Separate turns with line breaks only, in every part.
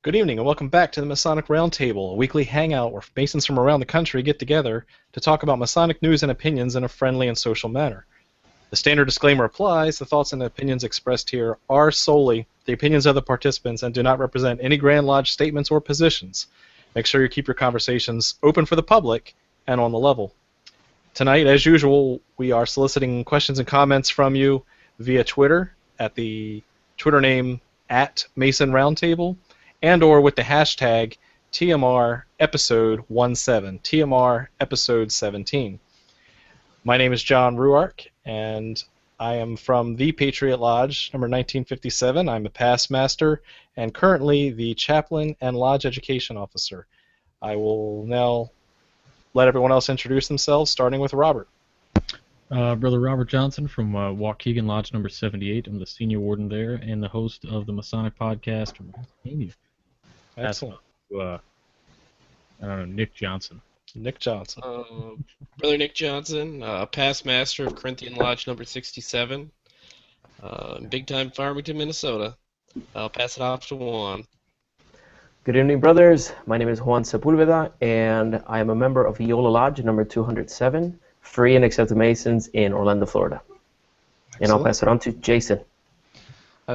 Good evening and welcome back to the Masonic Roundtable, a weekly hangout where Masons from around the country get together to talk about Masonic news and opinions in a friendly and social manner. The standard disclaimer applies. The thoughts and opinions expressed here are solely the opinions of the participants and do not represent any Grand Lodge statements or positions. Make sure you keep your conversations open for the public and on the level. Tonight, as usual, we are soliciting questions and comments from you via Twitter at the Twitter name @MasonRoundtable, and or with the hashtag TMR episode 17, TMR episode 17. My name is John Ruark, and I am from the Patriot Lodge, number 1957. I'm a past master and currently the chaplain and lodge education officer. I will now let everyone else introduce themselves, starting with Robert.
Brother Robert Johnson from Waukegan Lodge number 78. I'm the senior warden there and the host of the Masonic podcast from Pennsylvania.
Excellent.
I don't know, Nick Johnson.
Nick Johnson.
Brother Nick Johnson, past master of Corinthian Lodge number 67, big time Farmington, Minnesota. I'll pass it off to Juan.
Good evening, brothers. My name is Juan Sepulveda, and I am a member of Yola Lodge number 207, free and accepted Masons in Orlando, Florida.
Excellent.
And I'll pass it on to Jason.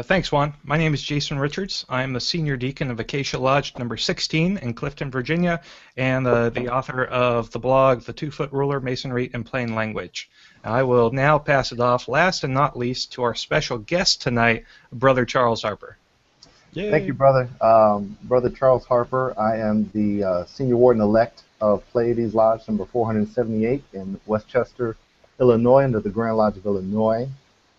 Thanks, Juan. My name is Jason Richards. I am the senior deacon of Acacia Lodge number 16 in Clifton, Virginia, and the author of the blog, The 2-Foot Ruler, Masonry in Plain Language. I will now pass it off, last and not least, to our special guest tonight, Brother Charles Harper.
Yay.
Thank you, brother. Brother Charles Harper. I am the senior warden-elect of Pleiades Lodge number 478 in Westchester, Illinois, under the Grand Lodge of Illinois.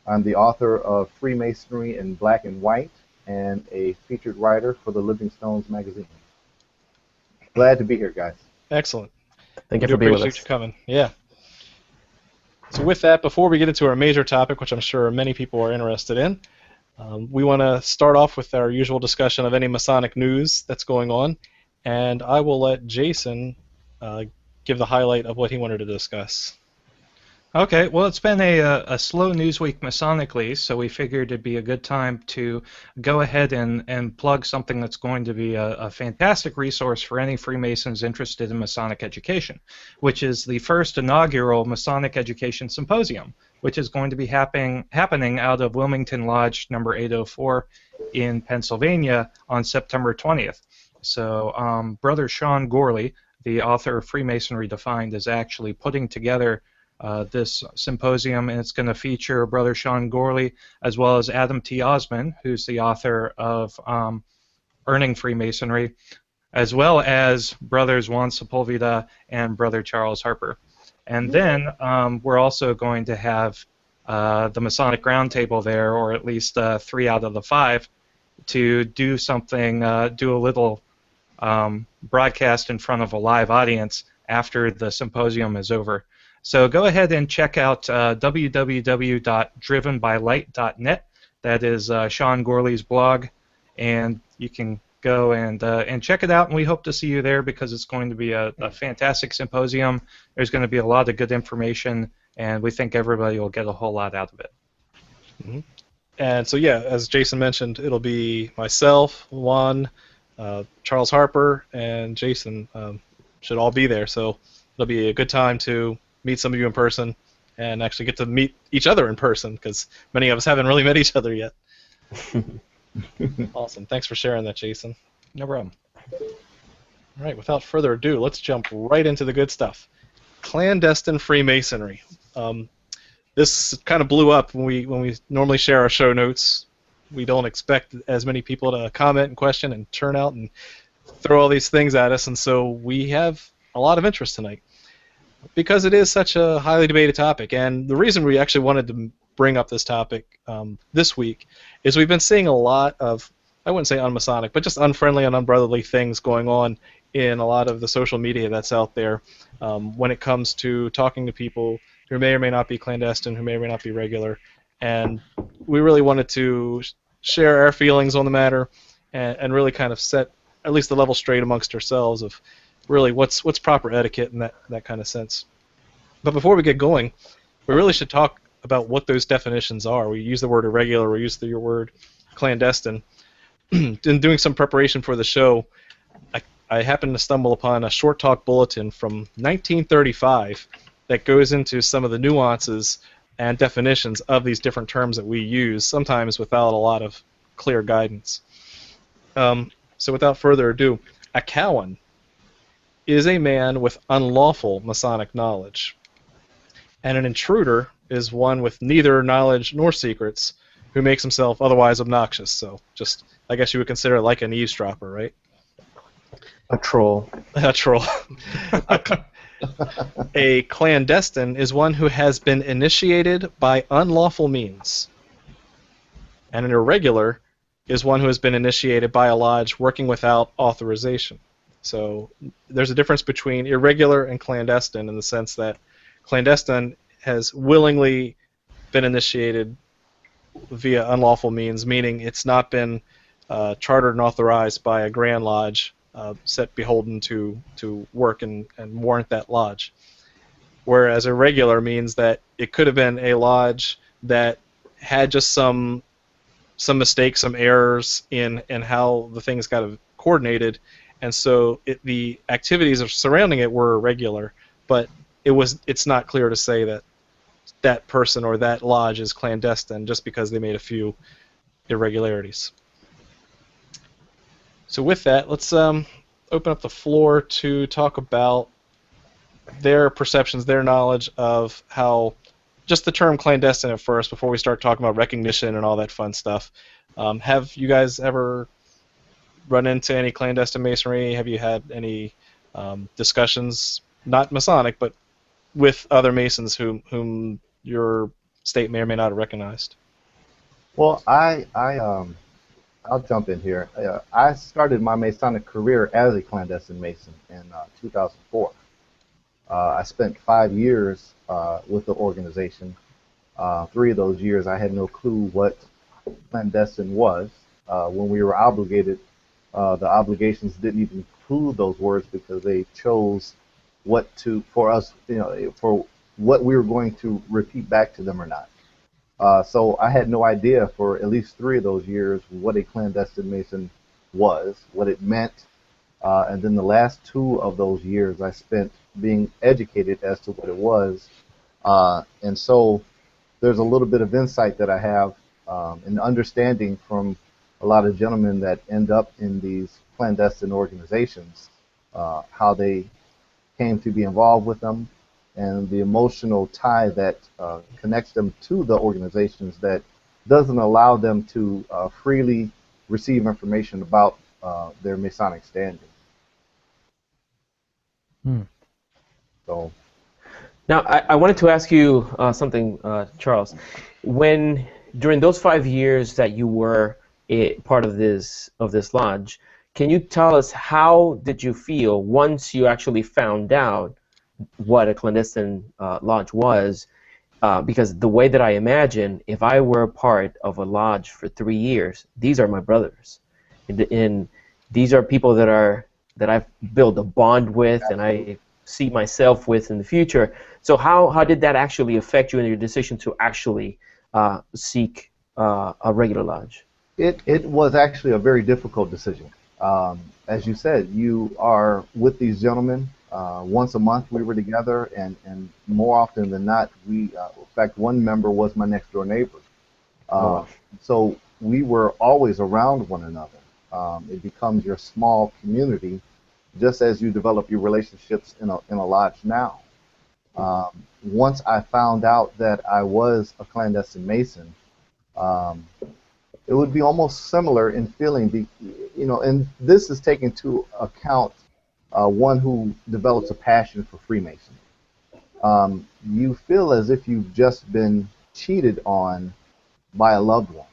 I'm the author of Freemasonry in Black and White and a featured writer for the Living Stones magazine. Glad to be here, guys.
Excellent.
Thank you for being with
Appreciate
us.
you coming. Yeah. So with that, before we get into our major topic, which I'm sure many people are interested in, we want to start off with our usual discussion of any Masonic news that's going on, and I will let Jason give the highlight of what he wanted to discuss.
Okay, well, it's been a slow news week Masonically, so we figured it'd be a good time to go ahead and plug something that's going to be a fantastic resource for any Freemasons interested in Masonic education, which is the first inaugural Masonic Education Symposium, which is going to be happening out of Wilmington Lodge number 804 in Pennsylvania on September 20th. So Brother Sean Gorley, the author of Freemasonry Defined, is actually putting together this symposium, and it's going to feature Brother Sean Gorley as well as Adam T. Osman, who's the author of Earning Freemasonry, as well as Brothers Juan Sepulveda and Brother Charles Harper. And then we're also going to have the Masonic Roundtable there, or at least 3 out of the 5, to do something, do a little broadcast in front of a live audience after the symposium is over. So go ahead and check out www.drivenbylight.net. That is Sean Gorley's blog, and you can go and check it out, and we hope to see you there because it's going to be a fantastic symposium. There's going to be a lot of good information, and we think everybody will get a whole lot out of it.
Mm-hmm. And so, yeah, as Jason mentioned, it'll be myself, Juan, Charles Harper, and Jason should all be there. So it'll be a good time to meet some of you in person and actually get to meet each other in person because many of us haven't really met each other yet. Awesome. Thanks for sharing that, Jason.
No problem.
All right, without further ado, let's jump right into the good stuff. Clandestine Freemasonry. This kind of blew up when we normally share our show notes. We don't expect as many people to comment and question and turn out and throw all these things at us, and so we have a lot of interest tonight because it is such a highly debated topic. And the reason we actually wanted to bring up this topic this week is we've been seeing a lot of, I wouldn't say unmasonic, but just unfriendly and unbrotherly things going on in a lot of the social media that's out there when it comes to talking to people who may or may not be clandestine, who may or may not be regular. And we really wanted to share our feelings on the matter and really kind of set at least the level straight amongst ourselves of really what's proper etiquette in that kind of sense. But before we get going, we really should talk about what those definitions are. We use the word irregular, we use the word clandestine. in doing some preparation for the show, I happened to stumble upon a short talk bulletin from 1935 that goes into some of the nuances and definitions of these different terms that we use, sometimes without a lot of clear guidance. So without further ado, a Cowan is a man with unlawful Masonic knowledge, and an intruder is one with neither knowledge nor secrets who makes himself otherwise obnoxious. So just, I guess you would consider it like an eavesdropper, right?
A troll.
A troll. A clandestine is one who has been initiated by unlawful means. And an irregular is one who has been initiated by a lodge working without authorization. So there's a difference between irregular and clandestine in the sense that clandestine has willingly been initiated via unlawful means, meaning it's not been chartered and authorized by a Grand Lodge set beholden to work and warrant that lodge. Whereas irregular means that it could have been a lodge that had just some mistakes, some errors in how the things got coordinated, and so the activities surrounding it were irregular, but it's not clear to say that that person or that lodge is clandestine just because they made a few irregularities. So with that, let's open up the floor to talk about their perceptions, their knowledge of how, just the term clandestine at first, before we start talking about recognition and all that fun stuff. Have you guys ever run into any clandestine Masonry? Have you had any discussions, not Masonic, but with other Masons whom your state may or may not have recognized?
Well, I'll jump in here. I started my Masonic career as a clandestine Mason in 2004. I spent 5 years with the organization. 3 of those years I had no clue what clandestine was. When we were obligated, the obligations didn't even include those words because they chose for us, for what we were going to repeat back to them or not. So I had no idea for at least 3 of those years what a clandestine Mason was, what it meant, and then the last 2 of those years I spent being educated as to what it was. And so there's a little bit of insight that I have and understanding from a lot of gentlemen that end up in these clandestine organizations, how they came to be involved with them, and the emotional tie that connects them to the organizations that doesn't allow them to freely receive information about their Masonic standing. So,
now, I wanted to ask you something, Charles. During those 5 years that you were part of this lodge, can you tell us how did you feel once you actually found out what a clandestine lodge was? Because the way that I imagine, if I were a part of a lodge for 3 years, these are my brothers, and these are people that I've built a bond with, and I see myself with in the future. So how did that actually affect you in your decision to actually seek a regular lodge?
It was actually a very difficult decision. As you said, you are with these gentlemen. Once a month we were together, and more often than not, in fact, one member was my next door neighbor. So we were always around one another. It becomes your small community, just as you develop your relationships in a lodge now. Once I found out that I was a clandestine Mason, it would be almost similar in feeling, and this is taking into account one who develops a passion for Freemasonry. You feel as if you've just been cheated on by a loved one.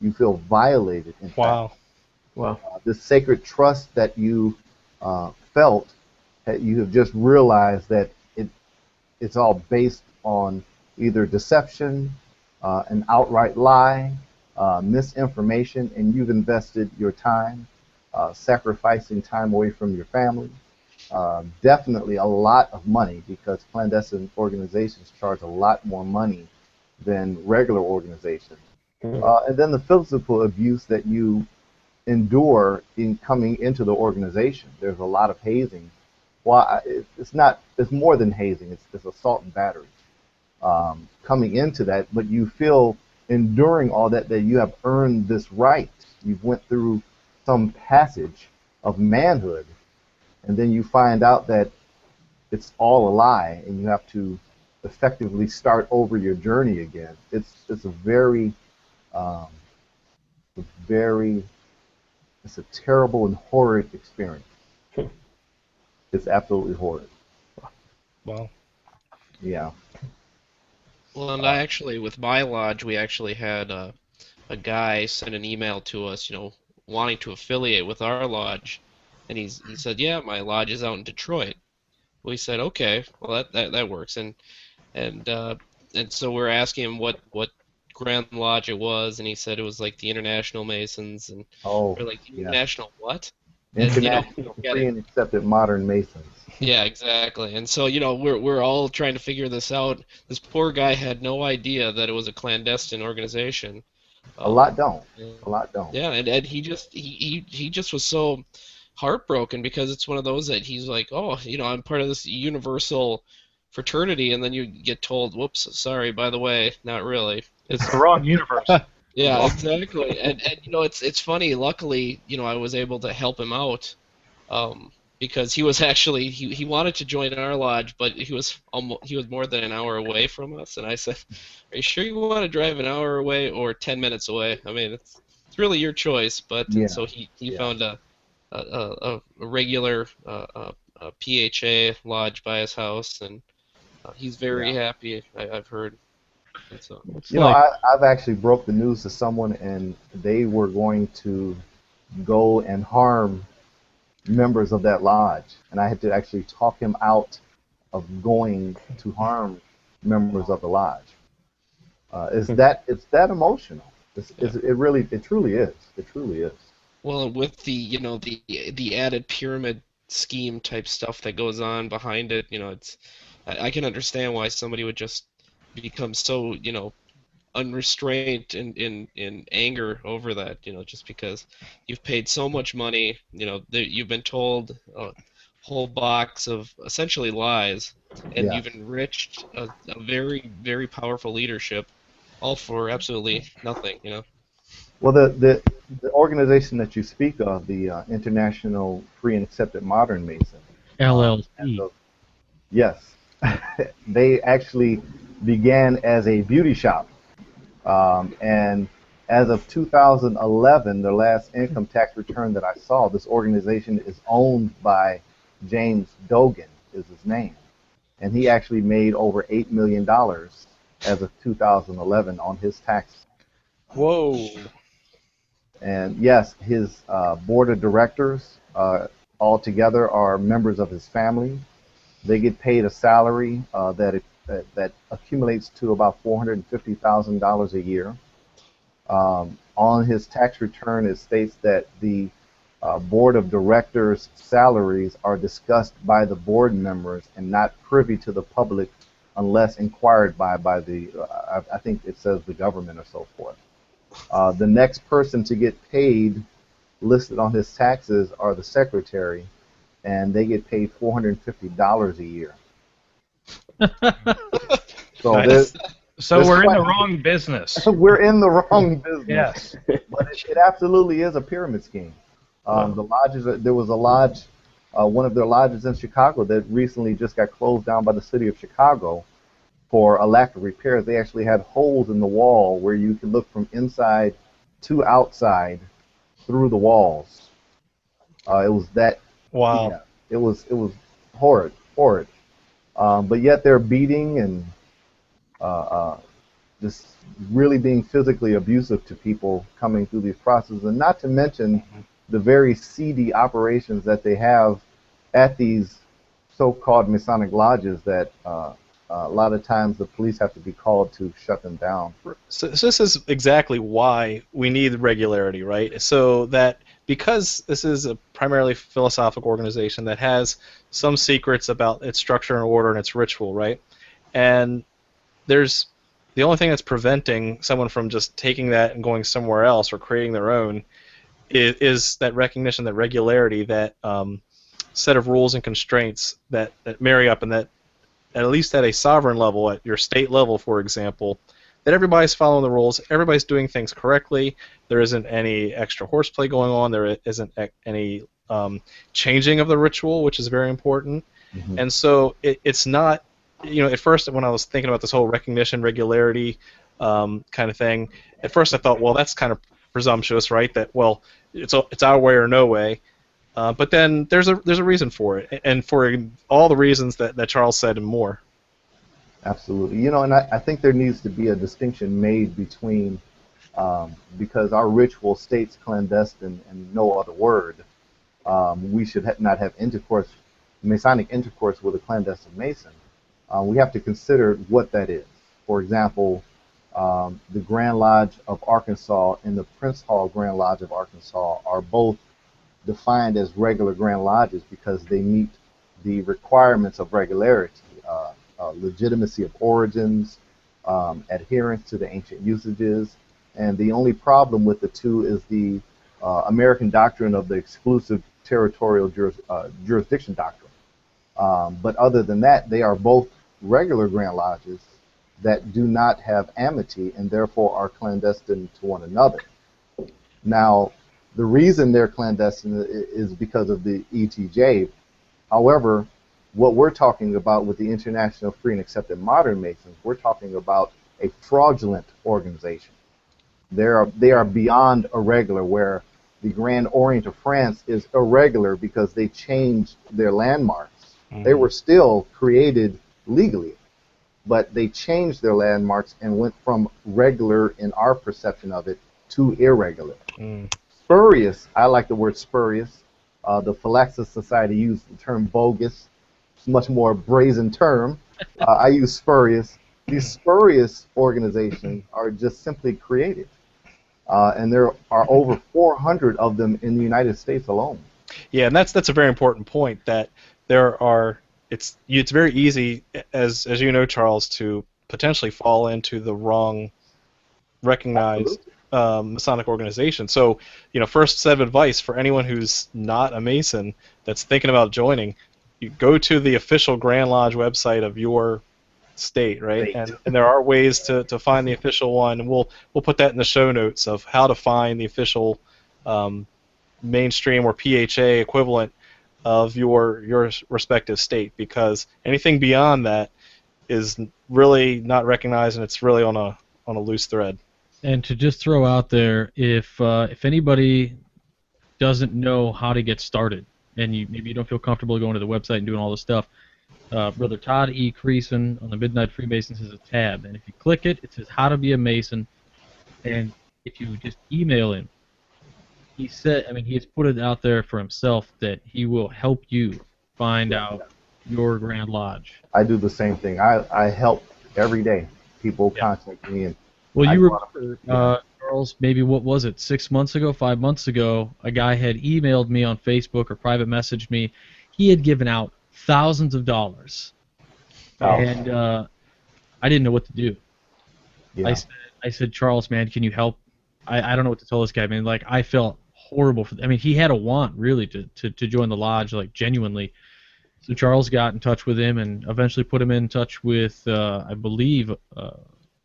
You feel violated, in fact.
Wow.
The sacred trust that you felt, you have just realized that it's all based on either deception, an outright lie, misinformation, and you've invested your time, sacrificing time away from your family. Definitely a lot of money, because clandestine organizations charge a lot more money than regular organizations. And then the physical abuse that you endure in coming into the organization. There's a lot of hazing. Well, it's not. It's more than hazing. It's assault and battery coming into that. But you feel enduring all that you have earned this right. You've went through some passage of manhood, and then you find out that it's all a lie, and you have to effectively start over your journey again. It's um, it's a terrible and horrid experience. It's absolutely horrid.
Wow.
Yeah.
Well, and I actually, with my lodge, we actually had a guy send an email to us, wanting to affiliate with our lodge, and he said, "Yeah, my lodge is out in Detroit." We said, "Okay, well that works," and so we're asking him what Grand Lodge it was, and he said it was like the International Masons, and
Oh,
we're like,
yeah.
International what? And we
International
don't get
Free
it.
and Accepted Modern Masons.
Yeah, exactly. And so, we're all trying to figure this out. This poor guy had no idea that it was a clandestine organization.
A lot
Um,
don't.
and-
A lot don't.
yeah, and he just was so heartbroken because it's one of those that he's like, oh, I'm part of this universal fraternity, and then you get told, whoops, sorry, by the way, not really.
It's the wrong universe.
Yeah, exactly. And it's funny. Luckily, I was able to help him out, because he was actually he wanted to join our lodge, but he was more than an hour away from us. And I said, "Are you sure you want to drive an hour away or 10 minutes away? I mean, it's really your choice." But
Yeah.
and so he
Yeah.
found a regular PHA lodge by his house, and he's very happy. I've heard. And so.
It's
You know,
like
I've actually broke the news to someone, and they were going to go and harm members of that lodge, and I had to actually talk him out of going to harm members of the lodge. It's that emotional. It truly is. It truly is.
Well, with the added pyramid scheme type stuff that goes on behind it, I can understand why somebody would just become so, unrestrained in anger over that, just because you've paid so much money, that you've been told a whole box of essentially lies, and
Yeah.
you've enriched a very, very powerful leadership, all for absolutely nothing.
Well, the organization that you speak of, the International Free and Accepted Modern Mason, as
LLC.
of- yes, they actually began as a beauty shop. And as of 2011, the last income tax return that I saw, this organization is owned by James Dogan, is his name. And he actually made over $8 million as of 2011 on his tax.
Whoa.
And yes, his board of directors altogether are members of his family. They get paid a salary that accumulates to about $450,000 a year. On his tax return, it states that the board of directors' salaries are discussed by the board members and not privy to the public unless inquired by the, I think it says the government or so forth. The next person to get paid listed on his taxes are the secretary, and they get paid $450 a year. So
Nice.
So we're in
quite-
the wrong business.
we're in the wrong business.
Yes.
But it absolutely is a pyramid scheme. The lodges, there was a lodge, one of their lodges in Chicago that recently just got closed down by the city of Chicago for a lack of repairs. They actually had holes in the wall where you could look from inside to outside through the walls. It was that.
Wow.
Yeah, it was horrid. But yet they're beating and just really being physically abusive to people coming through these processes, and not to mention the very seedy operations that they have at these so-called Masonic lodges that a lot of times the police have to be called to shut them down.
So this is exactly why we need regularity, right? So that because this is a primarily philosophical organization that has some secrets about its structure and order and its ritual, right? And there's the only thing that's preventing someone from just taking that and going somewhere else or creating their own is that recognition, that regularity, that set of rules and constraints that marry up, and that at least at a sovereign level, at your state level, for example, that everybody's following the rules, everybody's doing things correctly, there isn't any extra horseplay going on, there isn't any changing of the ritual, which is very important.
Mm-hmm.
And so it's not, at first when I was thinking about this whole recognition, regularity kind of thing, at first I thought, well, that's kind of presumptuous, right? That, well, it's our way or no way. But then there's a reason for it, and for all the reasons that Charles said and more.
Absolutely. And I think there needs to be a distinction made between, because our ritual states clandestine and no other word, we should not have Masonic intercourse with a clandestine Mason. We have to consider what that is. For example, the Grand Lodge of Arkansas and the Prince Hall Grand Lodge of Arkansas are both defined as regular Grand Lodges because they meet the requirements of regularity, legitimacy of origins, adherence to the ancient usages, and the only problem with the two is the American doctrine of the exclusive territorial jurisdiction doctrine. But other than that, they are both regular Grand Lodges that do not have amity and therefore are clandestine to one another. Now, the reason they're clandestine is because of the ETJ. However, what we're talking about with the International Free and Accepted Modern Masons, we're talking about a fraudulent organization. They are beyond irregular, where the Grand Orient of France is irregular because they changed their landmarks. Mm-hmm. They were still created legally, but they changed their landmarks and went from regular, in our perception of it, to irregular. Mm. Spurious, I like the word spurious. The Phylaxis Society used the term bogus. It's a much more brazen term. I use spurious. These spurious organizations are just simply created. And there are over 400 of them in the United States alone.
Yeah, and that's a very important point, that there are, it's very easy, as you know, Charles, to potentially fall into the wrong recognized Masonic organization. So, first set of advice for anyone who's not a Mason that's thinking about joining, you go to the official Grand Lodge website of your state, right? And there are ways to find the official one, and we'll put that in the show notes of how to find the official mainstream or PHA equivalent of your respective state, because anything beyond that is really not recognized, and it's really on a loose thread.
And to just throw out there, if anybody doesn't know how to get started, and maybe you don't feel comfortable going to the website and doing all this stuff, Brother Todd E. Creason on the Midnight Freemasons has a tab, and if you click it, it says How to Be a Mason, and if you just email him, he has put it out there for himself that he will help you find out your Grand Lodge.
I do the same thing. I help every day. People contact me and.
Well, you remember, Charles, maybe what was it, 6 months ago, 5 months ago, a guy had emailed me on Facebook or private messaged me. He had given out thousands of dollars, and I didn't know what to do. Yeah. I said, Charles, man, can you help? I don't know what to tell this guy, man. Like, I felt horrible for. He had a want really to join the lodge, like genuinely. So Charles got in touch with him and eventually put him in touch with, I believe,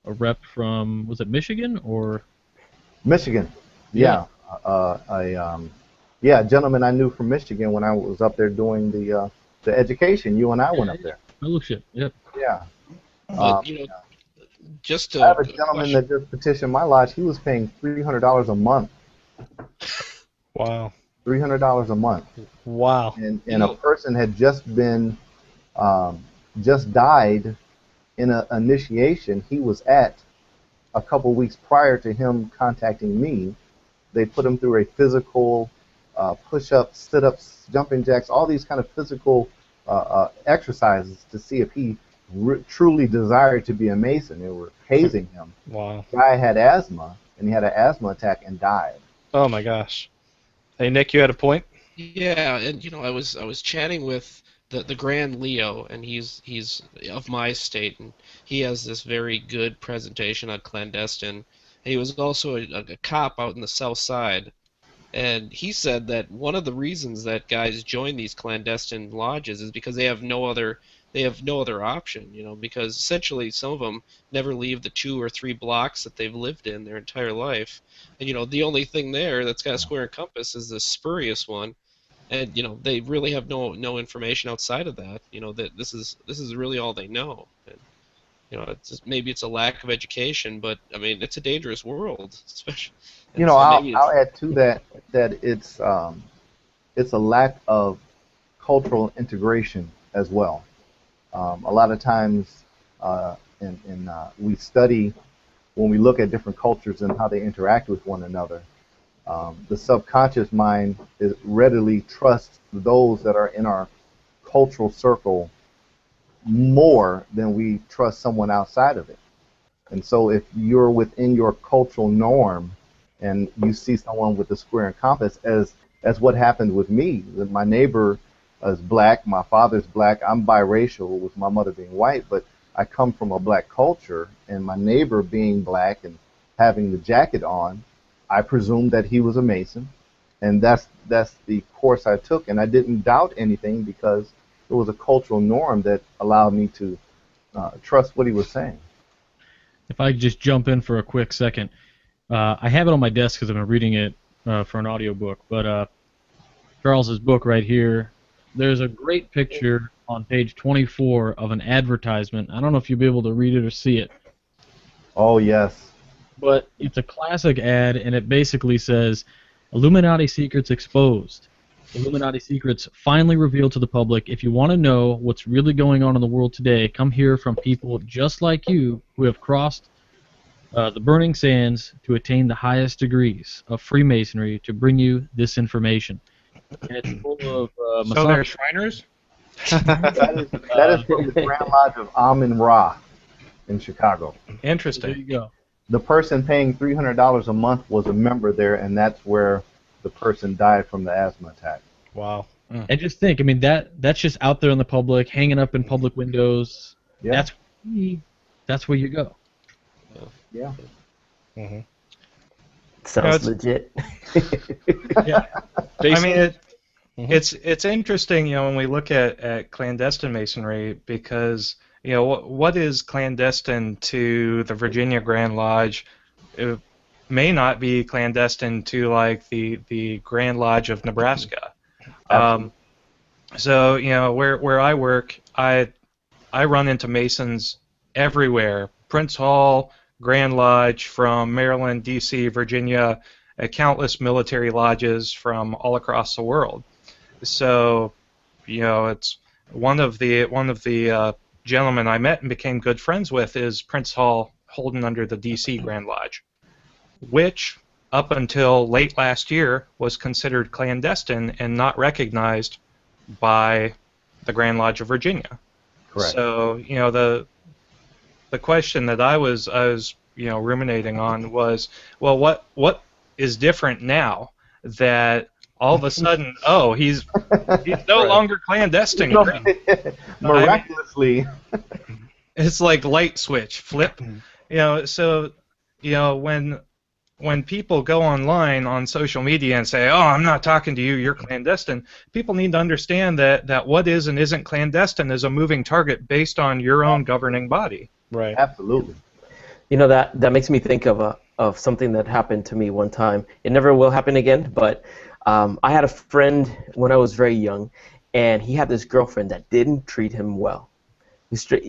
a rep from, was it Michigan or?
Michigan, yeah. A gentleman I knew from Michigan when I was up there doing the education. You and I went up there.
Fellowship, yep.
Yeah.
Just to
I have a gentleman that just petitioned my lodge. He was paying $300 a month.
Wow.
$300 a month.
Wow.
And a person had just died in an initiation he was at a couple weeks prior to him contacting me. They put him through a physical push-ups, sit-ups, jumping jacks, all these kind of physical exercises to see if he truly desired to be a Mason. They were hazing him.
Wow.
The guy had asthma, and he had an asthma attack and died.
Oh my gosh. Hey Nick, you had a point?
Yeah, and I was chatting with the Grand Leo, and he's of my state, and he has this very good presentation on clandestine. And he was also a cop out in the South Side, And he said that one of the reasons that guys join these clandestine lodges is because they have no other option, because essentially some of them never leave the 2 or 3 blocks that they've lived in their entire life. And the only thing there that's got a square and compass is the spurious one. And they really have no information outside of that. That this is really all they know. And maybe it's a lack of education, but I mean it's a dangerous world, especially. And so maybe
I'll add to that it's a lack of cultural integration as well. A lot of times, we study when we look at different cultures and how they interact with one another. The subconscious mind readily trusts those that are in our cultural circle more than we trust someone outside of it. And so if you're within your cultural norm and you see someone with a square and compass, as what happened with me, that my neighbor is black, my father's black, I'm biracial with my mother being white, but I come from a black culture, and my neighbor being black and having the jacket on, I presumed that he was a Mason, and that's the course I took, and I didn't doubt anything because it was a cultural norm that allowed me to trust what he was saying.
If I could just jump in for a quick second. I have it on my desk because I've been reading it for an audiobook, but Charles's book right here, there's a great picture on page 24 of an advertisement. I don't know if you'll be able to read it or see it.
Oh, yes.
But it's a classic ad, and it basically says, Illuminati secrets exposed. Illuminati secrets finally revealed to the public. If you want to know what's really going on in the world today, come hear from people just like you who have crossed the burning sands to attain the highest degrees of Freemasonry to bring you this information. And it's full of
So they're Shriners?
that is from the Grand Lodge of Amun-Ra in Chicago.
Interesting.
There you go.
The person paying $300 a month was a member there, and that's where the person died from the asthma attack.
Wow.
And just think, I mean, that's just out there in the public, hanging up in public windows.
Yeah.
That's where you go.
Yeah.
Mm-hmm.
Sounds legit.
Yeah.
I mean,
Mhm.
it's interesting, when we look at clandestine masonry, because what is clandestine to the Virginia Grand Lodge, it may not be clandestine to like the Grand Lodge of Nebraska. So where I work, I run into Masons everywhere. Prince Hall, Grand Lodge from Maryland, D.C., Virginia, countless military lodges from all across the world. So, it's one of the gentlemen I met and became good friends with is Prince Hall Holden under the D.C. Grand Lodge, which up until late last year was considered clandestine and not recognized by the Grand Lodge of Virginia.
Correct.
So, the question that I was ruminating on was, well, what is different now that all of a sudden, he's no
Right.
longer clandestine.
Miraculously.
It's like light switch flip. So when people go online on social media and say, "Oh, I'm not talking to you, you're clandestine," people need to understand that what is and isn't clandestine is a moving target based on your own governing body.
Right.
Absolutely.
That makes me think of something that happened to me one time. It never will happen again, but I had a friend when I was very young, and he had this girlfriend that didn't treat him well.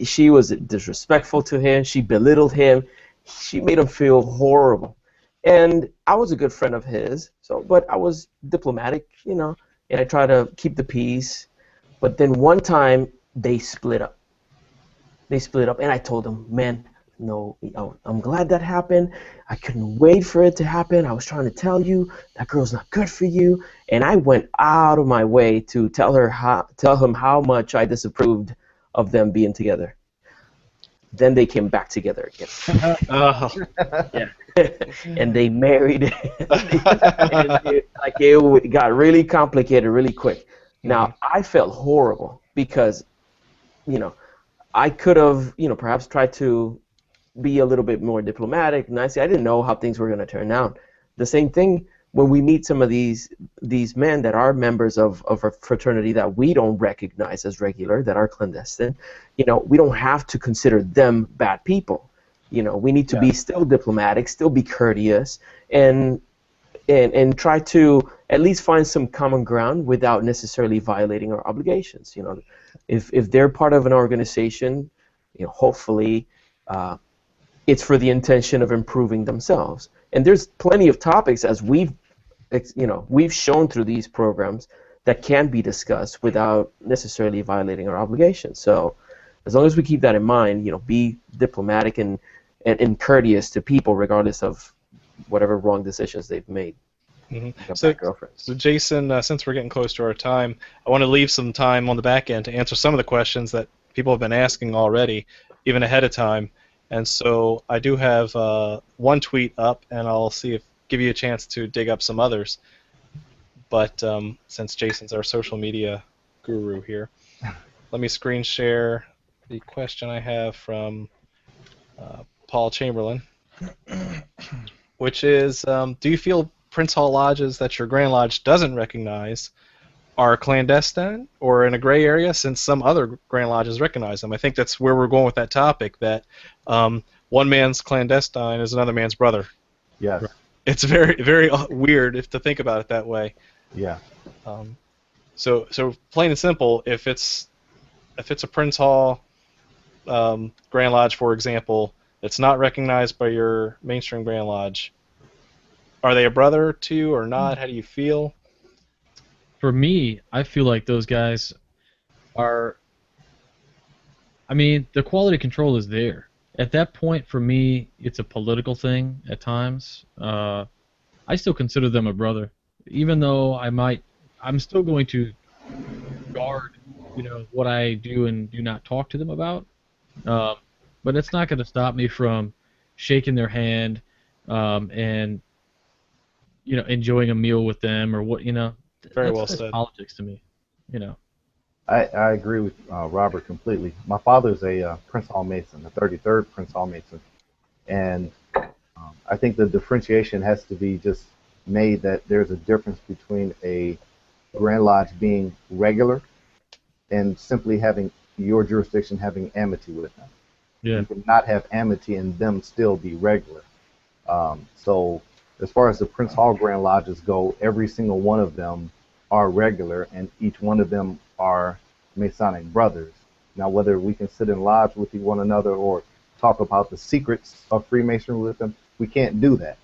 She was disrespectful to him. She belittled him. She made him feel horrible. And I was a good friend of his, but I was diplomatic, and I tried to keep the peace. But then one time they split up. And I told him, man, no, I'm glad that happened. I couldn't wait for it to happen. I was trying to tell you that girl's not good for you. And I went out of my way to tell him how much I disapproved of them being together. Then they came back together again. Yeah. And they married. And it got really complicated really quick. Now, I felt horrible because, I could have, perhaps tried to be a little bit more diplomatic, nice. I didn't know how things were going to turn out. The same thing when we meet some of these men that are members of a fraternity that we don't recognize as regular, that are clandestine, we don't have to consider them bad people. We need to be still diplomatic, still be courteous, and try to at least find some common ground without necessarily violating our obligations. If they're part of an organization, hopefully it's for the intention of improving themselves. And there's plenty of topics, as we've shown through these programs, that can be discussed without necessarily violating our obligations. So as long as we keep that in mind, be diplomatic and courteous to people regardless of whatever wrong decisions they've made.
Mm-hmm. So Jason, since we're getting close to our time, I want to leave some time on the back end to answer some of the questions that people have been asking already, even ahead of time. And so I do have one tweet up, and I'll give you a chance to dig up some others. But since Jason's our social media guru here, let me screen share the question I have from Paul Chamberlain, which is, do you feel Prince Hall lodges that your Grand Lodge doesn't recognize are clandestine or in a gray area, since some other Grand Lodges recognize them? I think that's where we're going with that topic, that one man's clandestine is another man's brother.
Yes.
It's very, very weird to think about it that way.
Yeah.
So plain and simple, if it's a Prince Hall Grand Lodge, for example, that's not recognized by your mainstream Grand Lodge, are they a brother to you or not? How do you feel?
For me, I feel like those guys are. I mean, the quality control is there. At that point, for me, it's a political thing at times. I still consider them a brother, even though I'm still going to guard, what I do and do not talk to them about. But it's not going to stop me from shaking their hand and enjoying a meal with them or what.
Very
That's
well
just
said.
politics to me.
I agree with Robert completely. My father's a Prince Hall Mason, the 33rd Prince Hall Mason, and I think the differentiation has to be just made that there's a difference between a Grand Lodge being regular and simply having your jurisdiction having amity with them.
Yeah.
You cannot have amity and them still be regular. So as far as the Prince Hall Grand Lodges go, every single one of them are regular, and each one of them are Masonic brothers. Now, whether we can sit in lodge with one another or talk about the secrets of Freemasonry with them, we can't do that.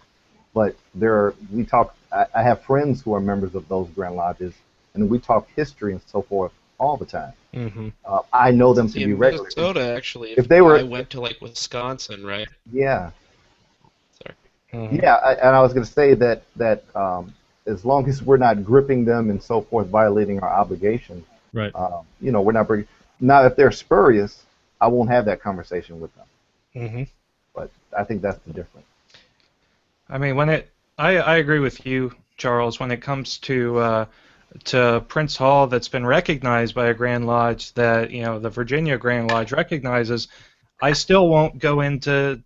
But I have friends who are members of those Grand Lodges, and we talk history and so forth all the time.
Mm-hmm.
I know them to be regular.
Minnesota, actually,
if they were,
I went to Wisconsin, right?
Yeah.
Sorry.
Mm-hmm.
Yeah, and I was going to say that as long as we're not gripping them and so forth, violating our obligation,
Right.
We're not bringing. Now, if they're spurious, I won't have that conversation with them.
Mm-hmm.
But I think that's the difference.
I mean, I agree with you, Charles, when it comes to Prince Hall that's been recognized by a Grand Lodge that the Virginia Grand Lodge recognizes. I still won't go into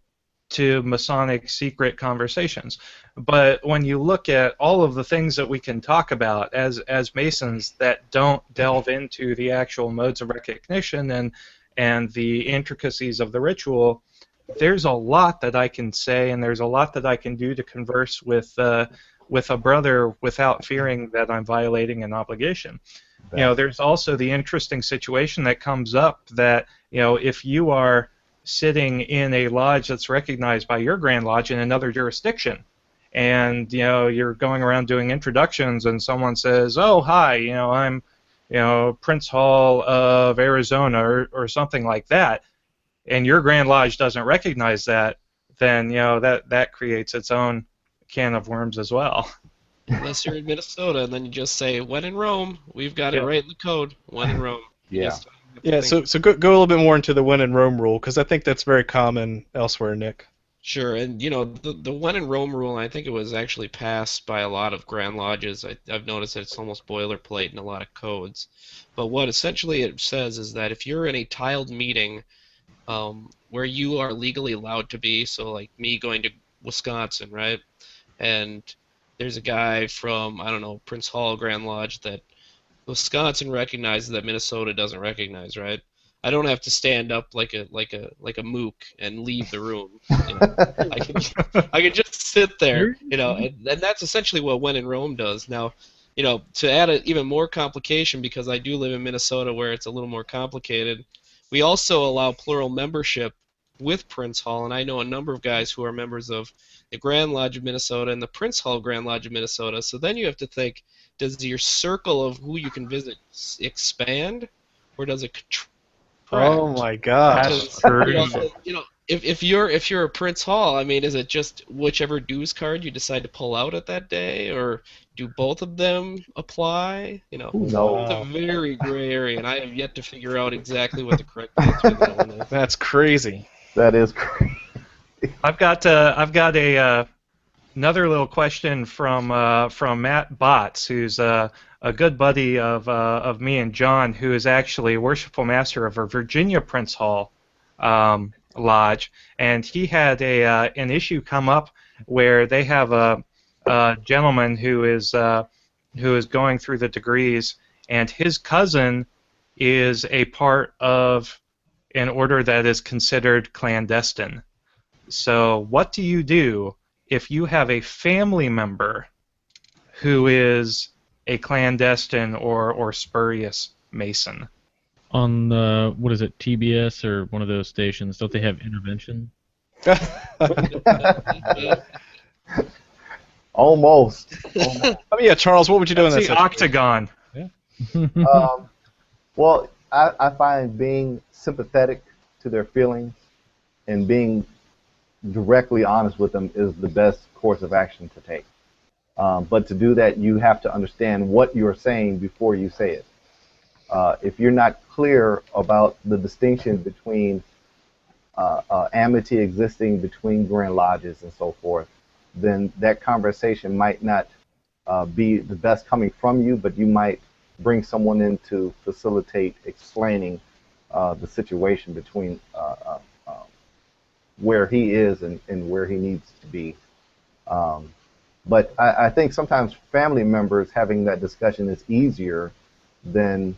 Masonic secret conversations. But when you look at all of the things that we can talk about as Masons that don't delve into the actual modes of recognition and the intricacies of the ritual, there's a lot that I can say and there's a lot that I can do to converse with a brother without fearing that I'm violating an obligation. There's also the interesting situation that comes up that if you are sitting in a lodge that's recognized by your Grand Lodge in another jurisdiction, and you're going around doing introductions, and someone says, "Oh, hi, I'm Prince Hall of Arizona," or something like that, and your Grand Lodge doesn't recognize that, then that creates its own can of worms as well.
Unless you're in Minnesota, and then you just say, "When in Rome," we've got it right in the code. When in Rome.
Yeah.
Yeah. So go a little bit more into the when in Rome rule, because I think that's very common elsewhere, Nick.
Sure, and the when in Rome rule, I think it was actually passed by a lot of Grand Lodges. I've noticed that it's almost boilerplate in a lot of codes. But what essentially it says is that if you're in a tiled meeting where you are legally allowed to be, so like me going to Wisconsin, right, and there's a guy from, I don't know, Prince Hall Grand Lodge that Wisconsin recognizes that Minnesota doesn't recognize, right? I don't have to stand up like a mook and leave the room. You know, I can I can just sit there, you know, and that's essentially what When in Rome does. Now, you know, to add even more complication, because I do live in Minnesota where it's a little more complicated, we also allow plural membership with Prince Hall, and I know a number of guys who are members of the Grand Lodge of Minnesota and the Prince Hall Grand Lodge of Minnesota. So then you have to think, does your circle of who you can visit expand, or does it contract?
Oh my gosh.
You know, if you're a Prince Hall, I mean, is it just whichever dues card you decide to pull out at that day, or do both of them apply? You know,
Who
it's
knows?
a very gray area, and I have yet to figure out exactly what the correct answer to that one is.
That's crazy.
That is crazy.
I've got a another little question from Matt Botts, who's a good buddy of me and John, who is actually a worshipful master of a Virginia Prince Hall lodge, and he had an issue come up where they have a gentleman who is going through the degrees, and his cousin is a part of an order that is considered clandestine. So what do you do if you have a family member who is a clandestine or spurious Mason?
On what is it, TBS or one of those stations? Don't they have intervention?
Almost.
I mean, yeah, Charles, what would you do in that
The
situation?
octagon.
Well, I find being sympathetic to their feelings and being directly honest with them is the best course of action to take. But to do that, you have to understand what you're saying before you say it. If you're not clear about the distinction between amity existing between Grand Lodges and so forth, then that conversation might not be the best coming from you, but you might bring someone in to facilitate explaining the situation between where he is and where he needs to be. But I think sometimes family members having that discussion is easier than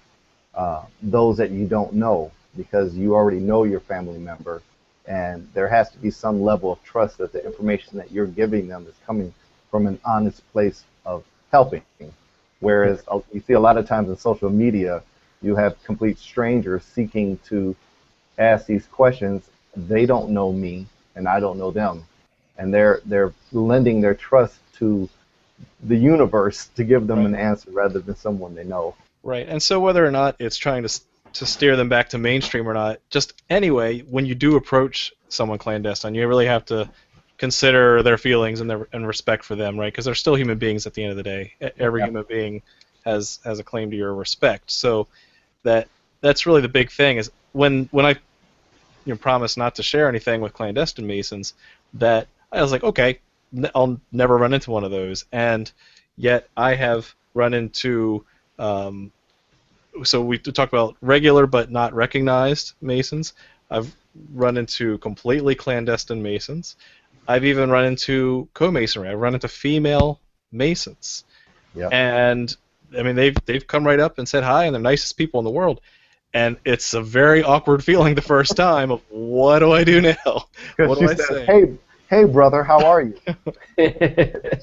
those that you don't know, because you already know your family member, and there has to be some level of trust that the information that you're giving them is coming from an honest place of helping. Whereas you see a lot of times in social media, you have complete strangers seeking to ask these questions. They don't know me, and I don't know them, and they're lending their trust to the universe to give them an answer rather than someone they know.
Right, and so whether or not it's trying to steer them back to mainstream or not, just anyway, when you do approach someone clandestine, you really have to consider their feelings and respect for them, right? Because they're still human beings at the end of the day. Every human being has a claim to your respect. So that's really the big thing is when I promised not to share anything with clandestine Masons, that I was like, okay, I'll never run into one of those, and yet I have run into. So we talked about regular but not recognized Masons. I've run into completely clandestine Masons. I've even run into co-Masonry. I've run into female Masons.
Yep.
And I mean, they've come right up and said hi, and they're the nicest people in the world. And it's a very awkward feeling the first time of, what do I do now? What do I say?
Hey, brother, how are you?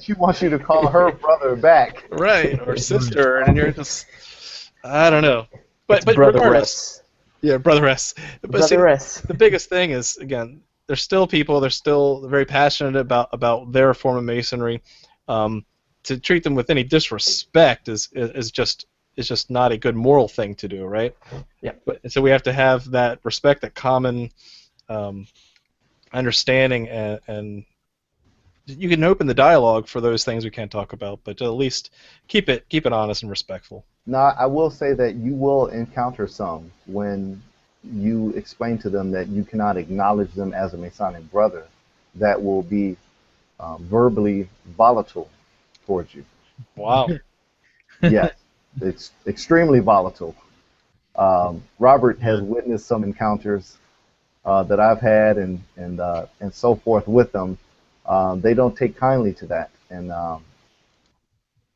She wants you to call her brother back.
Right, or sister, and you're just, I don't know. But
Brother
regardless,
S.
yeah, brother S. But
Brother S.
the biggest thing is, again, they're still people. They're still very passionate about their form of Masonry. To treat them with any disrespect is just not a good moral thing to do, right?
Yeah.
But so we have to have that respect, that common understanding, and you can open the dialogue for those things we can't talk about, but at least keep it honest and respectful.
Now, I will say that you will encounter some when you explain to them that you cannot acknowledge them as a Masonic brother that will be verbally volatile towards you.
Wow.
Yes, it's extremely volatile. Robert has witnessed some encounters that I've had and so forth with them. They don't take kindly to that, and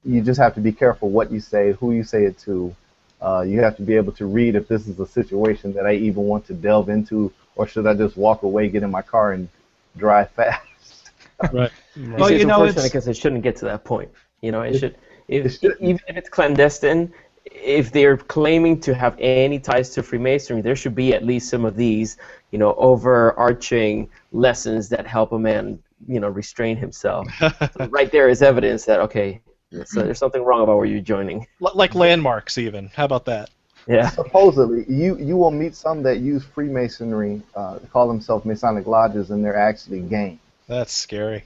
you just have to be careful what you say, who you say it to. You have to be able to read if this is a situation that I even want to delve into, or should I just walk away, get in my car, and drive fast.
Right.
You
Well,
see, it's
you know,
unfortunate
it's
because it shouldn't get to that point. You know, it should.
it shouldn't.
Even if it's clandestine, if they're claiming to have any ties to Freemasonry, there should be at least some of these, overarching lessons that help a man, restrain himself. So right there is evidence that okay, so there's something wrong about where you're joining.
Like landmarks, even. How about that?
Yeah.
Supposedly, you will meet some that use Freemasonry, call themselves Masonic lodges, and they're actually gangs.
That's scary.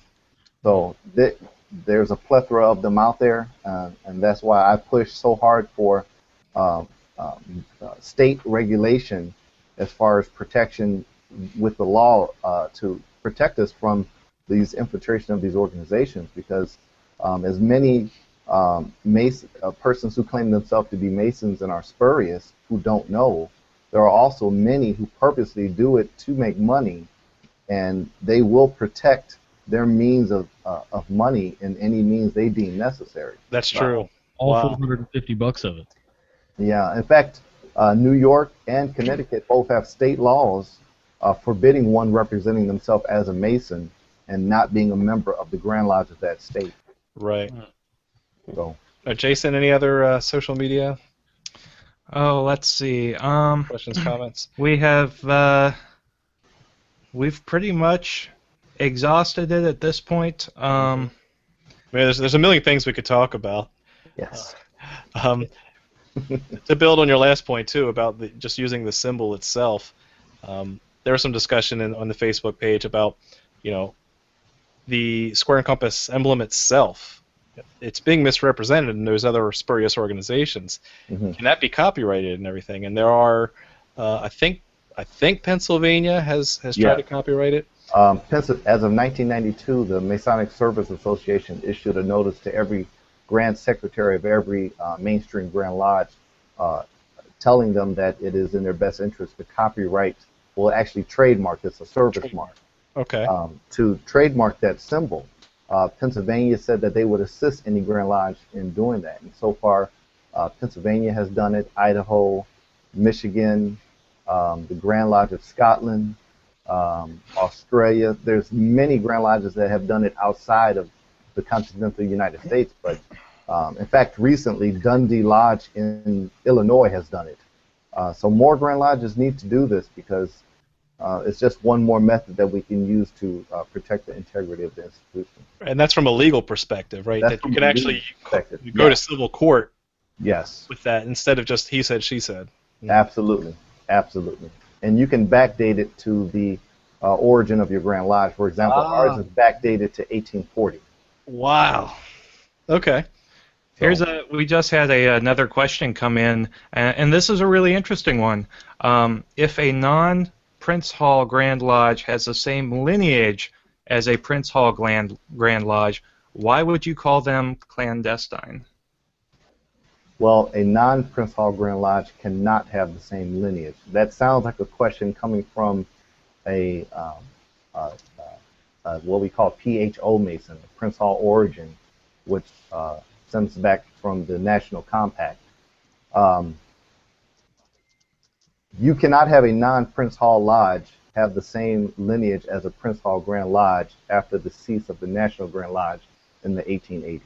So there's a plethora of them out there, and that's why I push so hard for state regulation as far as protection with the law to protect us from these infiltration of these organizations, because as many persons who claim themselves to be Masons and are spurious who don't know, there are also many who purposely do it to make money, and they will protect their means of money in any means they deem necessary.
That's true.
All
Wow.
$450 of it.
Yeah, in fact, New York and Connecticut both have state laws forbidding one representing themselves as a Mason and not being a member of the Grand Lodge of that state.
Right.
So,
Jason, any other social media
oh, let's see.
questions, comments?
We've pretty much exhausted it at this point.
I mean, there's a million things we could talk about.
Yes.
To build on your last point too about just using the symbol itself, there was some discussion on the Facebook page about, the square and compass emblem itself. It's being misrepresented in those other spurious organizations.
mhm.
Can that be copyrighted and everything? And there are, I think Pennsylvania has tried
Yeah.
to copyright it.
As of 1992, the Masonic Service Association issued a notice to every Grand Secretary of every mainstream Grand Lodge telling them that it is in their best interest to copyright, well, actually trademark, it's a service mark,
Okay.
to trademark that symbol. Pennsylvania said that they would assist any Grand Lodge in doing that. And so far, Pennsylvania has done it, Idaho, Michigan, the Grand Lodge of Scotland, Australia. There's many Grand Lodges that have done it outside of the continental United States, but in fact, recently, Dundee Lodge in Illinois has done it. So more Grand Lodges need to do this, because it's just one more method that we can use to protect the integrity of the institution.
And that's from a legal perspective, right?
That's
That you
from
can
a
actually
legal perspective.
you go
Yeah.
to civil court
Yes,
with that instead of just he said, she said.
absolutely, absolutely. And you can backdate it to the origin of your Grand Lodge. For example, ours is backdated to 1840.
Wow. Okay.
We just had another question come in, and this is a really interesting one. If a non-Prince Hall Grand Lodge has the same lineage as a Prince Hall Grand Lodge, why would you call them clandestine?
Well, a non-Prince Hall Grand Lodge cannot have the same lineage. That sounds like a question coming from a what we call PHO Mason, Prince Hall origin, which stems back from the National Compact. You cannot have a non-Prince Hall Lodge have the same lineage as a Prince Hall Grand Lodge after the cease of the National Grand Lodge in the 1880s.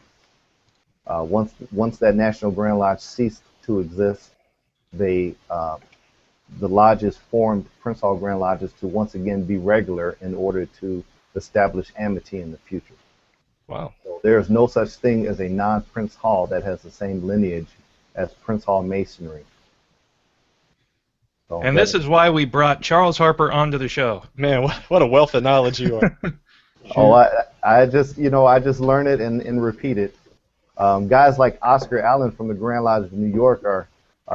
Once that National Grand Lodge ceased to exist, the lodges formed Prince Hall Grand Lodges to once again be regular in order to establish amity in the future.
Wow.
So there is no such thing as a non-Prince Hall that has the same lineage as Prince Hall Masonry. So
And this is why we brought Charles Harper onto the show.
Man, what a wealth of knowledge you are.
I just learn it and repeat it. Guys like Oscar Allen from the Grand Lodge of New York are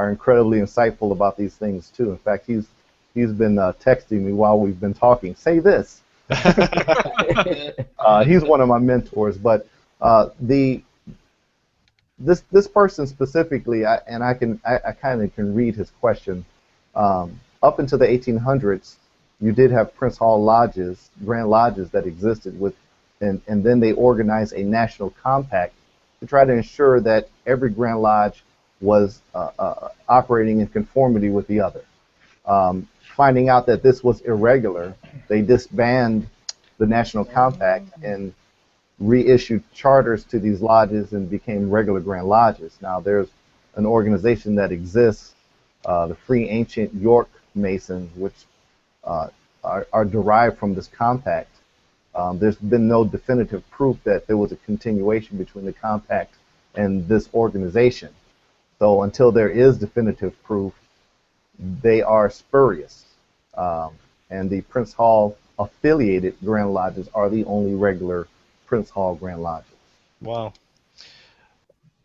incredibly insightful about these things too. In fact, he's been texting me while we've been talking. Say this. He's one of my mentors. But this person specifically, I kind of can read his question. Up until the 1800s, you did have Prince Hall lodges, Grand Lodges that existed and then they organized a national compact to try to ensure that every Grand Lodge was operating in conformity with the other. Finding out that this was irregular, they disbanded the National Compact and reissued charters to these lodges and became regular Grand Lodges. Now there's an organization that exists, the Free Ancient York Masons, which are derived from this compact. There's been no definitive proof that there was a continuation between the compact and this organization. So until there is definitive proof, they are spurious. And the Prince Hall affiliated Grand Lodges are the only regular Prince Hall Grand Lodges.
Wow.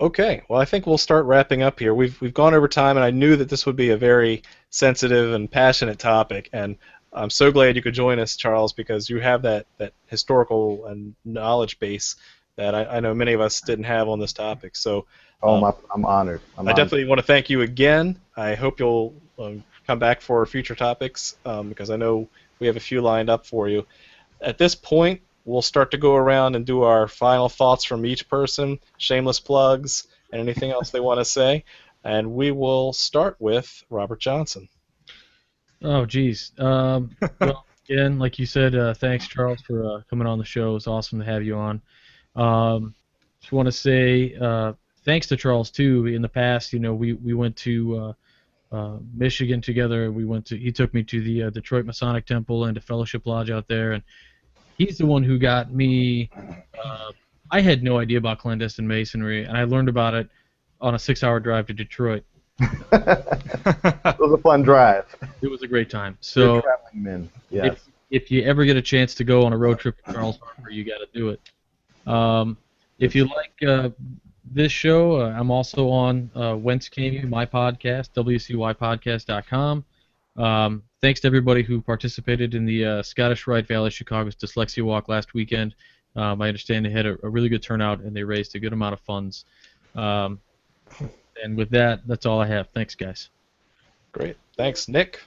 Okay, well, I think we'll start wrapping up here. We've gone over time, and I knew that this would be a very sensitive and passionate topic, and I'm so glad you could join us, Charles, because you have that historical and knowledge base that I know many of us didn't have on this topic. So,
I'm honored.
I definitely want to thank you again. I hope you'll come back for future topics because I know we have a few lined up for you. At this point, we'll start to go around and do our final thoughts from each person, shameless plugs, and anything else they want to say. And we will start with Robert Johnson.
Oh, geez. Well, again, like you said, thanks, Charles, for coming on the show. It's awesome to have you on. Just want to say thanks to Charles, too. In the past, we went to Michigan together. He took me to the Detroit Masonic Temple and to Fellowship Lodge out there, and he's the one who got me. I had no idea about clandestine masonry, and I learned about it on a 6-hour drive to Detroit.
It was a fun drive.
It was a great time. So,
you're traveling men. Yes.
if you ever get a chance to go on a road trip to Charles Harper, you got to do it. If you like this show, I'm also on Whence Came You, my podcast, wcypodcast.com. Thanks to everybody who participated in the Scottish Rite Valley Chicago's Dyslexia Walk last weekend. I understand they had a really good turnout and they raised a good amount of funds. And with that, that's all I have. Thanks, guys.
Great. Thanks. Nick?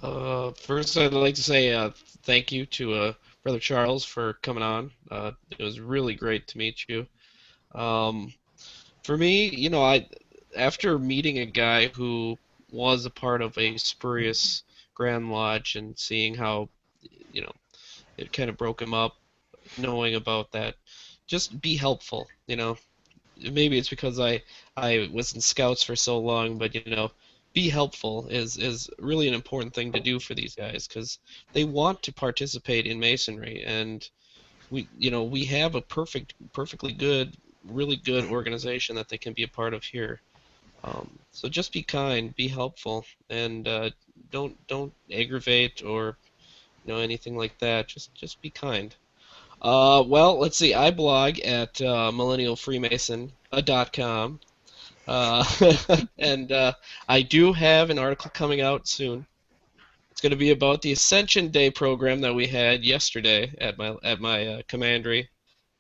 First, I'd like to say thank you to Brother Charles for coming on. It was really great to meet you. For me, after meeting a guy who was a part of a spurious Grand Lodge and seeing how, it kind of broke him up, knowing about that, just be helpful, Maybe it's because I was in Scouts for so long, but, be helpful is really an important thing to do for these guys because they want to participate in Masonry, and we have a perfectly good, really good organization that they can be a part of here. So just be kind, be helpful, and don't aggravate or anything like that. Just be kind. Well, let's see. I blog at millennialfreemason.com, and I do have an article coming out soon. It's going to be about the Ascension Day program that we had yesterday at my commandery,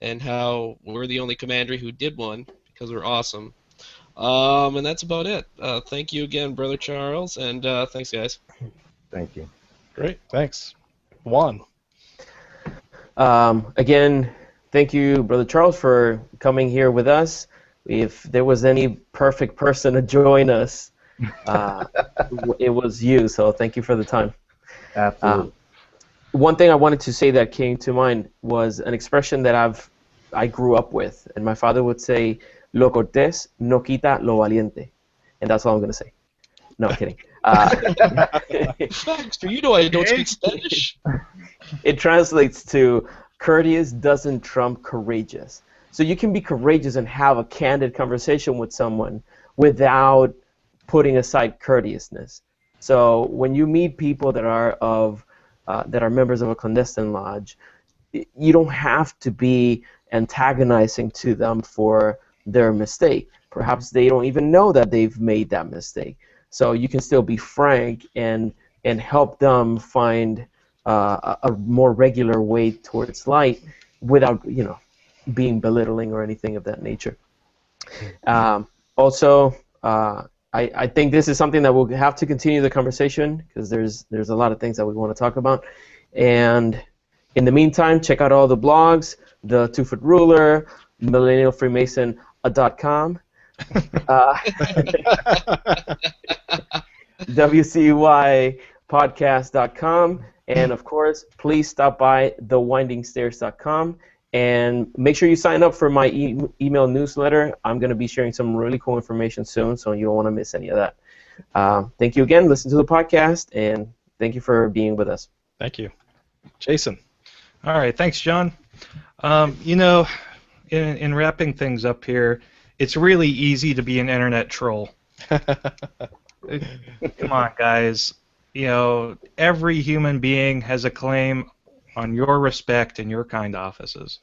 and how we're the only commandery who did one because we're awesome. And that's about it. Thank you again, Brother Charles, and thanks, guys.
Thank you.
Great. Thanks. Juan?
Again, thank you, Brother Charles, for coming here with us. If there was any perfect person to join us, it was you, so thank you for the time.
Absolutely.
One thing I wanted to say that came to mind was an expression that I grew up with, and my father would say, "Lo cortés no quita lo valiente," and that's all I'm going to say. No, I'm kidding.
Baxter, I don't speak Spanish.
It translates to courteous doesn't trump courageous. So you can be courageous and have a candid conversation with someone without putting aside courteousness. So when you meet people that are members of a clandestine lodge, you don't have to be antagonizing to them for their mistake. Perhaps they don't even know that they've made that mistake. So you can still be frank and help them find a more regular way towards light without being belittling or anything of that nature. Also, I think this is something that we'll have to continue the conversation because there's a lot of things that we want to talk about. And in the meantime, check out all the blogs, the 2-Foot Ruler, millennialfreemason.com, wcypodcast.com, and of course, please stop by thewindingstairs.com and make sure you sign up for my email newsletter. I'm going to be sharing some really cool information soon, so you don't want to miss any of that. Thank you again. Listen to the podcast, and thank you for being with us.
Thank you. Jason.
All right, thanks, John. You know, in wrapping things up here, it's really easy to be an internet troll. Come on, guys. You know, every human being has a claim on your respect in your kind offices.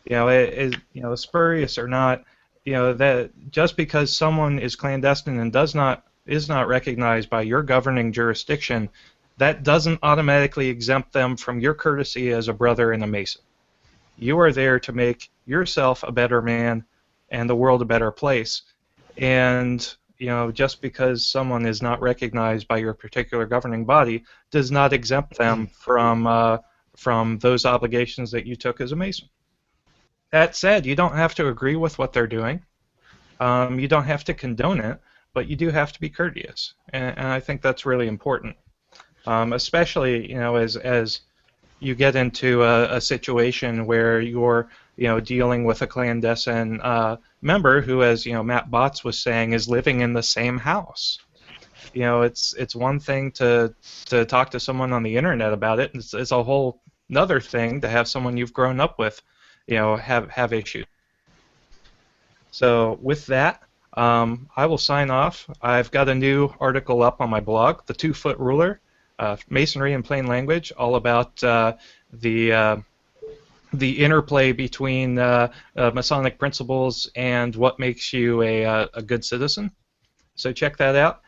You know, spurious or not, you know, that just because someone is clandestine and is not recognized by your governing jurisdiction, that doesn't automatically exempt them from your courtesy as a brother and a Mason. You are there to make yourself a better man and the world a better place. And, you know, just because someone is not recognized by your particular governing body does not exempt them from those obligations that you took as a Mason. That said, you don't have to agree with what they're doing. You don't have to condone it, but you do have to be courteous. And I think that's really important. Especially, you know, as you get into a situation where you're, you know, dealing with a clandestine member who, as you know, Matt Botts was saying, is living in the same house. You know, it's one thing to talk to someone on the internet about it. It's a whole another thing to have someone you've grown up with, you know, have issues. So with that, I will sign off. I've got a new article up on my blog, The 2-Foot Ruler. Masonry in plain language, all about the interplay between Masonic principles and what makes you a good citizen. So check that out.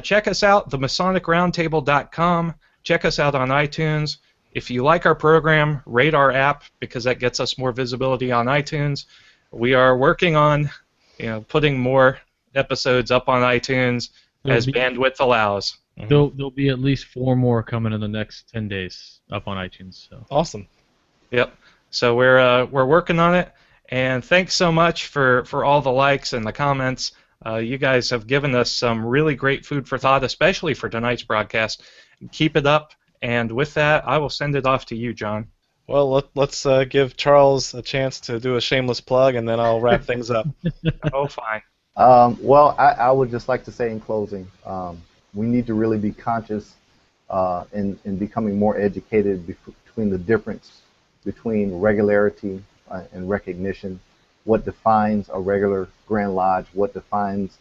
Check us out, theMasonicRoundtable.com. Check us out on iTunes. If you like our program, rate our app because that gets us more visibility on iTunes. We are working on, you know, putting more episodes up on iTunes as bandwidth allows.
There'll be at least 4 more coming in the next 10 days up on iTunes. So.
Awesome.
Yep. So we're working on it, and thanks so much for all the likes and the comments. You guys have given us some really great food for thought, especially for tonight's broadcast. Keep it up, and with that, I will send it off to you, John.
Well, let's give Charles a chance to do a shameless plug, and then I'll wrap things up.
Oh, fine.
Well, I would just like to say in closing, we need to really be conscious in becoming more educated between the difference between regularity and recognition, what defines a regular Grand Lodge, what defines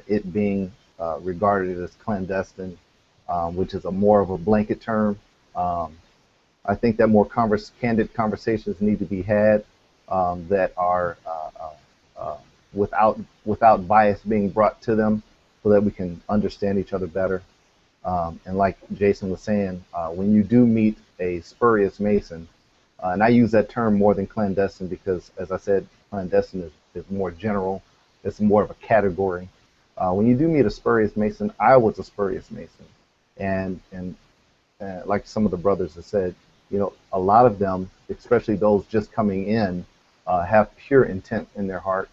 it being regarded as clandestine, which is more of a blanket term. I think that more candid conversations need to be had that are without bias being brought to them, so that we can understand each other better. And like Jason was saying, when you do meet a spurious Mason, and I use that term more than clandestine because, as I said, clandestine is more general. It's more of a category. When you do meet a spurious Mason, I was a spurious Mason. And like some of the brothers have said, you know, a lot of them, especially those just coming in, have pure intent in their heart.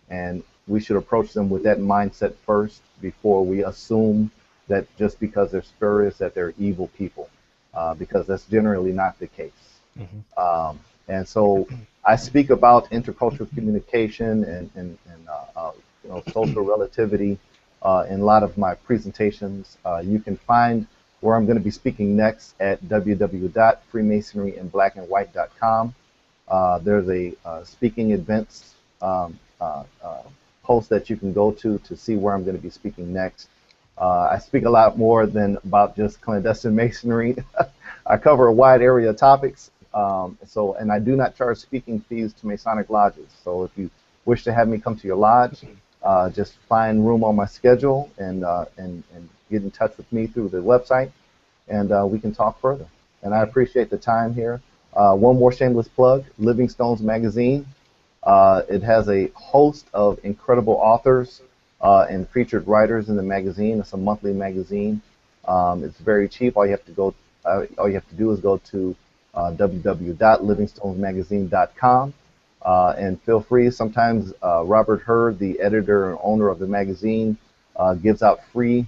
And we should approach them with that mindset first before we assume that just because they're spurious that they're evil people, because that's generally not the case. Mm-hmm. And so I speak about intercultural communication and you know, social relativity in a lot of my presentations. You can find where I'm going to be speaking next at www.freemasonryinblackandwhite.com. There's a speaking events post that you can go to see where I'm going to be speaking next. I speak a lot more than about just clandestine masonry. I cover a wide area of topics. And I do not charge speaking fees to Masonic lodges. So if you wish to have me come to your lodge, just find room on my schedule and get in touch with me through the website, and we can talk further. And I appreciate the time here. One more shameless plug, Living Stones Magazine. It has a host of incredible authors and featured writers in the magazine. It's a monthly magazine. It's very cheap. All you have to do is go to www.livingstonesmagazine.com. And feel free, sometimes Robert Hurd, the editor and owner of the magazine, gives out free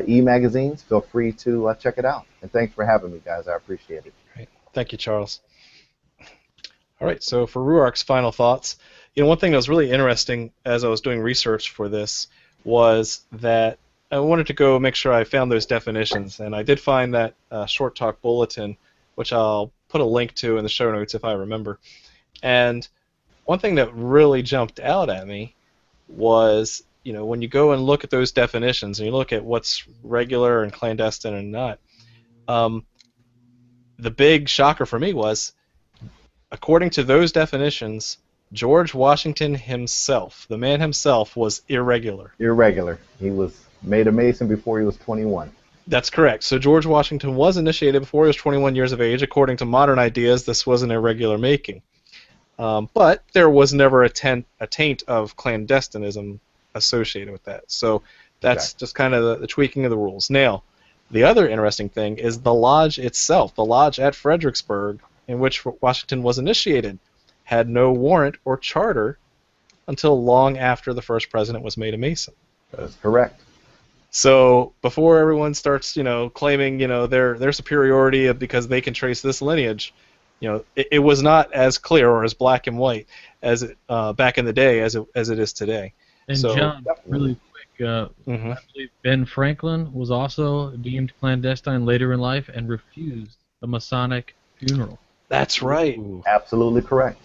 e-magazines. Feel free to check it out. And thanks for having me, guys. I appreciate it.
Great. Thank you, Charles. All right, so for Ruark's final thoughts, one thing that was really interesting as I was doing research for this was that I wanted to go make sure I found those definitions, and I did find that Short Talk Bulletin, which I'll put a link to in the show notes if I remember. And one thing that really jumped out at me was, when you go and look at those definitions and you look at what's regular and clandestine and not, the big shocker for me was, according to those definitions, George Washington himself, the man himself, was irregular.
Irregular. He was made a Mason before he was 21.
That's correct. So George Washington was initiated before he was 21 years of age. According to modern ideas, this was an irregular making. But there was never a taint of clandestinism associated with that. So that's just kind of the tweaking of the rules. Now, the other interesting thing is the lodge itself. The lodge at Fredericksburg, in which Washington was initiated, had no warrant or charter until long after the first president was made a Mason.
That's correct.
So before everyone starts, claiming, their superiority because they can trace this lineage, it was not as clear or as black and white as it back in the day as it is today.
And
so,
John, really quick, I believe Ben Franklin was also deemed clandestine later in life and refused a Masonic funeral.
That's right.
Absolutely correct.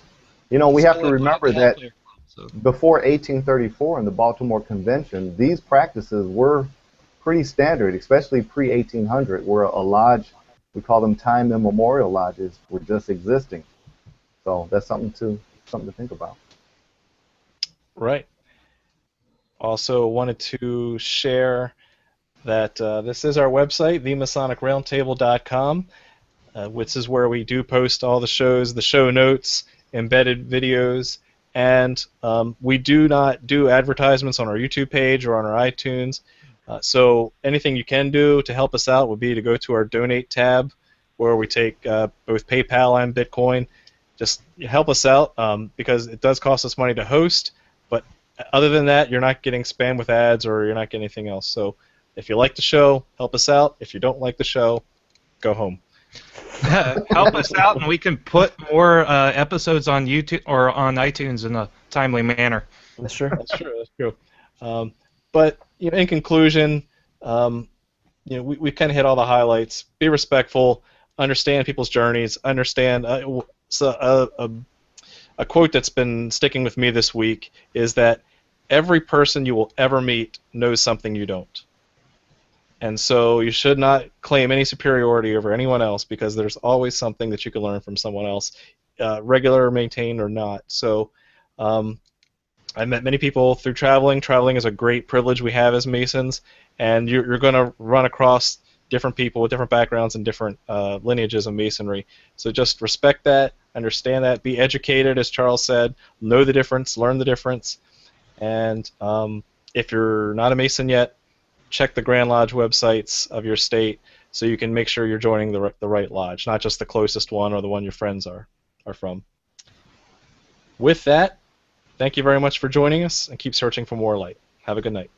We have to remember that before 1834 in the Baltimore Convention, these practices were pretty standard, especially pre-1800, where a lodge, we call them time immemorial lodges, were just existing. So that's something to think about.
Right. Also wanted to share that this is our website, theMasonicRoundtable.com, which is where we do post all the shows, the show notes, embedded videos, and we do not do advertisements on our YouTube page or on our iTunes. So anything you can do to help us out would be to go to our Donate tab, where we take both PayPal and Bitcoin. Just help us out because it does cost us money to host, but other than that, you're not getting spam with ads or you're not getting anything else. So if you like the show, help us out. If you don't like the show, go home.
Help us out, and we can put more episodes on YouTube or on iTunes in a timely manner.
That's true.
That's true. But in conclusion, we kind of hit all the highlights. Be respectful. Understand people's journeys. Understand. A quote that's been sticking with me this week is that every person you will ever meet knows something you don't. And so you should not claim any superiority over anyone else, because there's always something that you can learn from someone else, regular, maintained, or not. So I met many people through traveling. Traveling is a great privilege we have as Masons, and you're going to run across different people with different backgrounds and different lineages of Masonry. So just respect that, understand that, be educated, as Charles said, know the difference, learn the difference, and if you're not a Mason yet, check the Grand Lodge websites of your state so you can make sure you're joining the right lodge, not just the closest one or the one your friends are from. With that, thank you very much for joining us, and keep searching for more light. Have a good night.